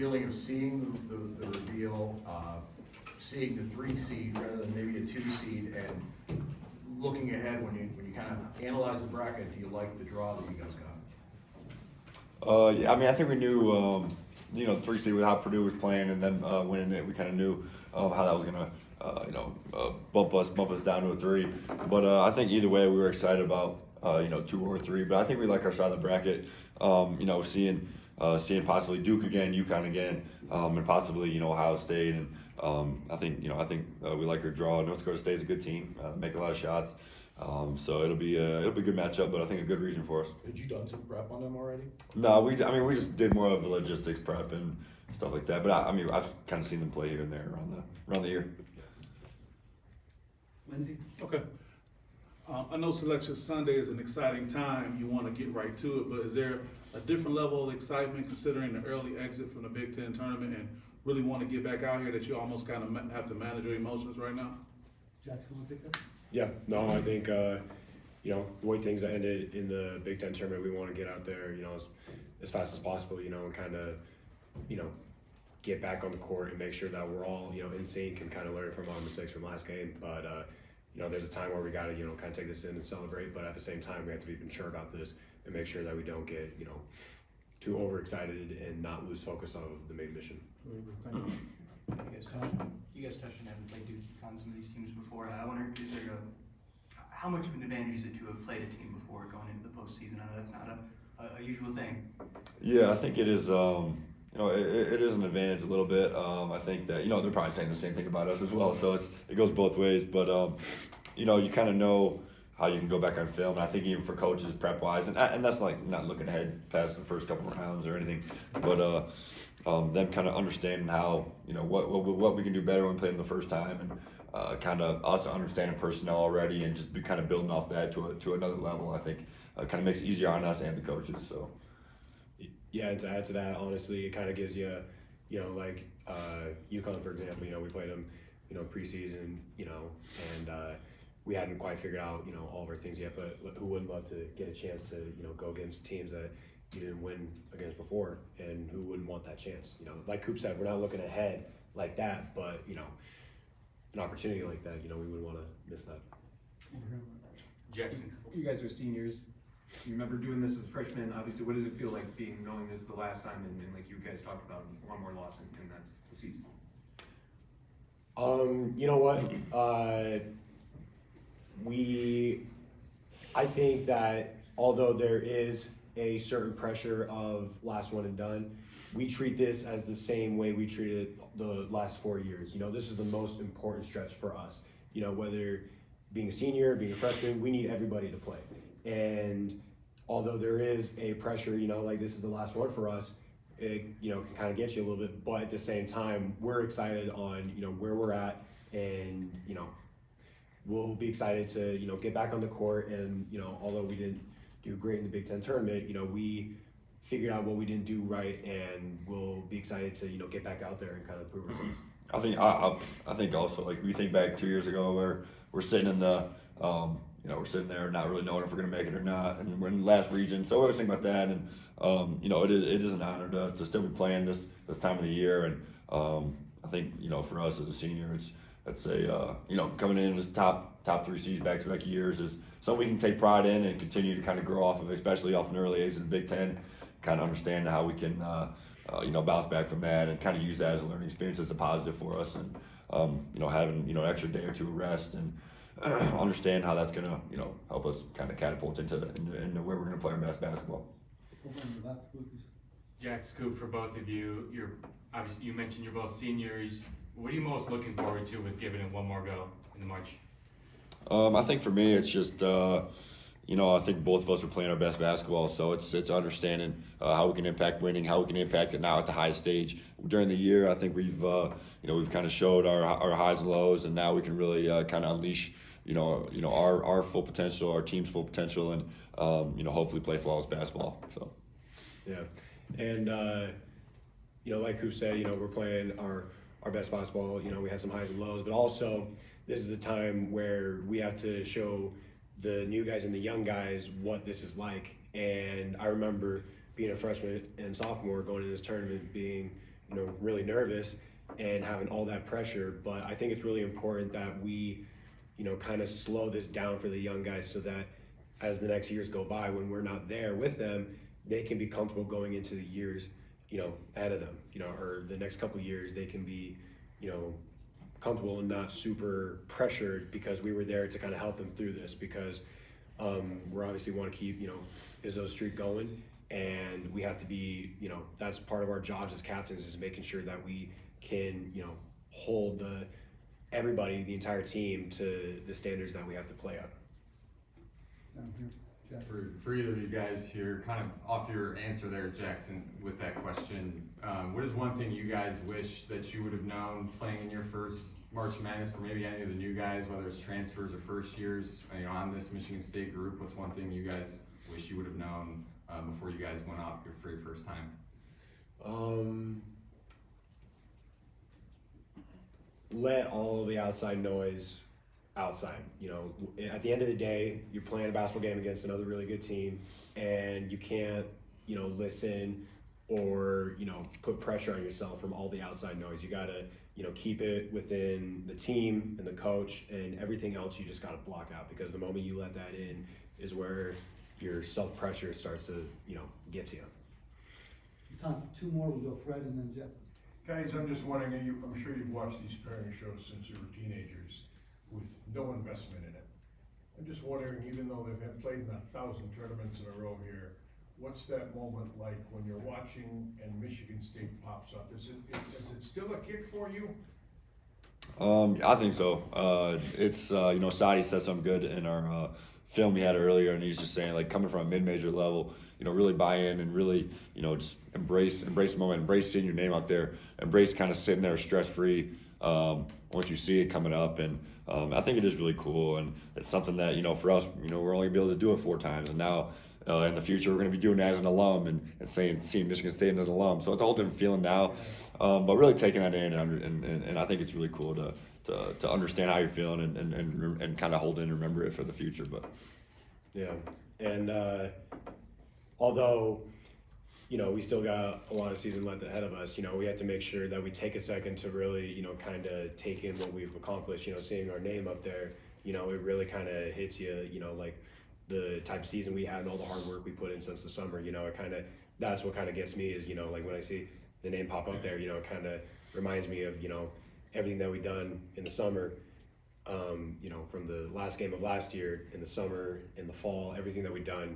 feeling of seeing the reveal, seeing the 3 seed rather than maybe a 2 seed, and looking ahead when you kind of analyze the bracket, do you like the draw that you guys got? Yeah, I mean, I think we knew, the 3 seed with how Purdue was playing, and then winning it, we kind of knew how that was gonna, bump us down to a 3. But I think either way, we were excited about 2 or 3. But I think we like our side of the bracket. Seeing possibly Duke again, UConn again, and possibly Ohio State. And I think we like our draw. North Dakota State's a good team. Make a lot of shots. So it'll be a good matchup, but I think a good region for us. Had you done some prep on them already? No, we just did more of a logistics prep and stuff like that. But I've kind of seen them play here and there around the year. Lindsay? Okay. I know Selection Sunday is an exciting time. You want to get right to it, but is there a different level of excitement considering the early exit from the Big Ten tournament and really want to get back out here that you almost kind of have to manage your emotions right now? Jackson, want to take that? Yeah, no, I think, the way things ended in the Big Ten tournament, we want to get out there, as fast as possible, and kind of, get back on the court and make sure that we're all, in sync and kind of learn from our mistakes from last game. But, there's a time where we got to, kind of take this in and celebrate, but at the same time, we have to be mature about this and make sure that we don't get, too overexcited and not lose focus of the main mission. Thank you. You guys touched on having played Duke on some of these teams before. I wonder, how much of an advantage is it to have played a team before going into the postseason? I know that's not a usual thing. Yeah, I think it is. It is an advantage a little bit. I think that they're probably saying the same thing about us as well. So it goes both ways. But you kind of know how you can go back on film. And I think even for coaches prep wise, and that's like not looking ahead past the first couple of rounds or anything, but them kind of understanding how what we can do better when we play them the first time, and kind of us understanding personnel already and just be kind of building off that to another level. I think kind of makes it easier on us and the coaches. So. Yeah, and to add to that, honestly, it kind of gives you, like UConn, for example, we played them, preseason, and we hadn't quite figured out, all of our things yet, but who wouldn't love to get a chance to, go against teams that you didn't win against before, and who wouldn't want that chance? Like Coop said, we're not looking ahead like that, but, an opportunity like that, we wouldn't want to miss that. Jackson. You guys are seniors. You remember doing this as freshmen. Obviously, what does it feel like knowing this is the last time, and like you guys talked about, one more loss and that's the season? You know what? I think that although there is a certain pressure of last one and done, we treat this as the same way we treated the last 4 years. This is the most important stretch for us. Whether being a senior, being a freshman, we need everybody to play. And although there is a pressure, like this is the last one for us, it, can kind of get you a little bit, but at the same time, we're excited on, where we're at, and, we'll be excited to, get back on the court. And, although we didn't do great in the Big Ten tournament, we figured out what we didn't do right, and we'll be excited to, get back out there and kind of prove ourselves. I think also, like, we think back 2 years ago where we're sitting in the we're sitting there not really knowing if we're going to make it or not, and we're in the last region, so we always think about that. And it is an honor to still be playing this time of the year. And I think for us as a senior, it's a coming in as top 3 seeds back-to-back years is something we can take pride in and continue to kind of grow off of, especially off an early age in the Big Ten. Kind of understand how we can bounce back from that and kind of use that as a learning experience as a positive for us. And having an extra day or two of rest and understand how that's gonna help us kind of catapult into where we're gonna play our best basketball. Jack, Scoop, for both of you, obviously you mentioned you're both seniors. What are you most looking forward to with giving it one more go in the March? I think for me, it's just I think both of us are playing our best basketball, so it's understanding how we can impact winning, how we can impact it now at the highest stage. During the year, I think we've kind of showed our highs and lows, and now we can really kind of unleash our full potential, our team's full potential, and hopefully play flawless basketball. So yeah, and like Coop said, we're playing our best basketball. We had some highs and lows, but also this is the time where we have to show the new guys and the young guys what this is like. And I remember being a freshman and sophomore going into this tournament being, really nervous and having all that pressure. But I think it's really important that we, kind of slow this down for the young guys so that as the next years go by, when we're not there with them, they can be comfortable going into the years, ahead of them, or the next couple of years they can be, comfortable and not super pressured because we were there to kind of help them through this because we're obviously want to keep, Izzo's streak going, and we have to be, that's part of our jobs as captains is making sure that we can, hold everybody, the entire team to the standards that we have to play at. Down here, Jack. For either of you guys here, kind of off your answer there, Jackson, with that question, what is one thing you guys wish that you would have known playing in your first March Madness for maybe any of the new guys, whether it's transfers or first years, on this Michigan State group? What's one thing you guys wish you would have known before you guys went out for your first time? Let all of the outside noise outside. At the end of the day, you're playing a basketball game against another really good team, and you can't, listen or, put pressure on yourself from all the outside noise. You gotta, keep it within the team and the coach, and everything else you just gotta block out, because the moment you let that in is where your self-pressure starts to, get to you. Time for two more, we'll go Fred and then Jeff. Guys, I'm just wondering, I'm sure you've watched these pairing shows since you were teenagers with no investment in it. I'm just wondering, even though they've played in 1,000 tournaments in a row here, what's that moment like when you're watching and Michigan State pops up? Is it still a kick for you? I think so. It's Sadi said something good in our film we had earlier, and he's just saying, like, coming from a mid-major level, really buy in and really, just embrace the moment, embrace seeing your name out there, embrace kind of sitting there stress-free once you see it coming up. And I think it is really cool, and it's something that, for us, we're only gonna be able to do it 4 times, and now in the future we're gonna be doing it as an alum and seeing Michigan State as an alum. So it's a whole different feeling now, but really taking that in, and I think it's really cool to understand how you're feeling and kind of hold it and remember it for the future. But Yeah, and although, we still got a lot of season left ahead of us, we have to make sure that we take a second to really, kind of take in what we've accomplished, seeing our name up there, it really kind of hits you, like the type of season we had and all the hard work we put in since the summer, that's what kind of gets me is, like when I see the name pop up there, it kind of reminds me of, everything that we've done in the summer, from the last game of last year, in the summer, in the fall, everything that we've done,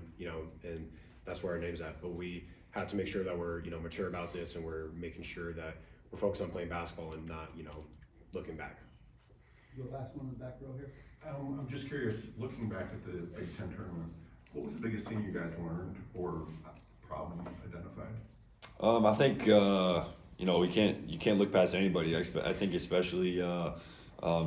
and that's where our name's at. But we have to make sure that we're, mature about this, and we're making sure that we're focused on playing basketball and not, looking back. The last one in the back row here. I'm just curious, looking back at the Big Ten tournament, what was the biggest thing you guys learned or problem identified? I think you can't look past anybody. I think especially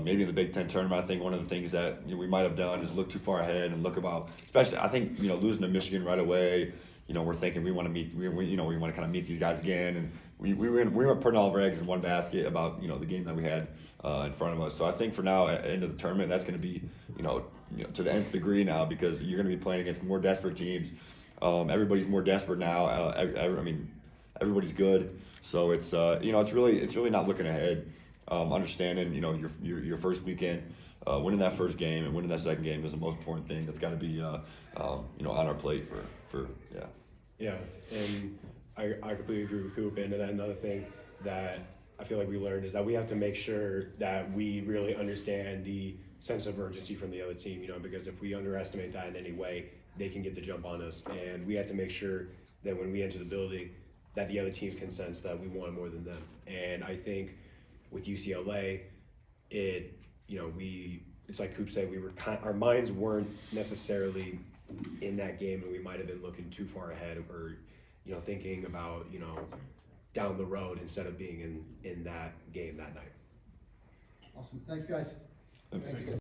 maybe in the Big Ten tournament, I think one of the things that we might have done is look too far ahead and look about, especially I think losing to Michigan right away. We're thinking we want to kind of meet these guys again, and we weren't putting all of our eggs in one basket about the game that we had in front of us. So I think for now, at the end of the tournament, that's going to be to the nth degree now, because you're going to be playing against more desperate teams. Everybody's more desperate now. Everybody's good. So it's it's really not looking ahead. Understanding your first weekend, winning that first game and winning that second game is the most important thing. That's got to be on our plate for. Yeah, and I completely agree with Coop. And then another thing that I feel like we learned is that we have to make sure that we really understand the sense of urgency from the other team, because if we underestimate that in any way, they can get the jump on us. And we have to make sure that when we enter the building, that the other team can sense that we want more than them. And I think with UCLA, it's like Coop said, our minds weren't necessarily in that game, and we might have been looking too far ahead, or thinking about down the road instead of being in that game that night. Awesome, thanks guys. Okay. Thanks guys.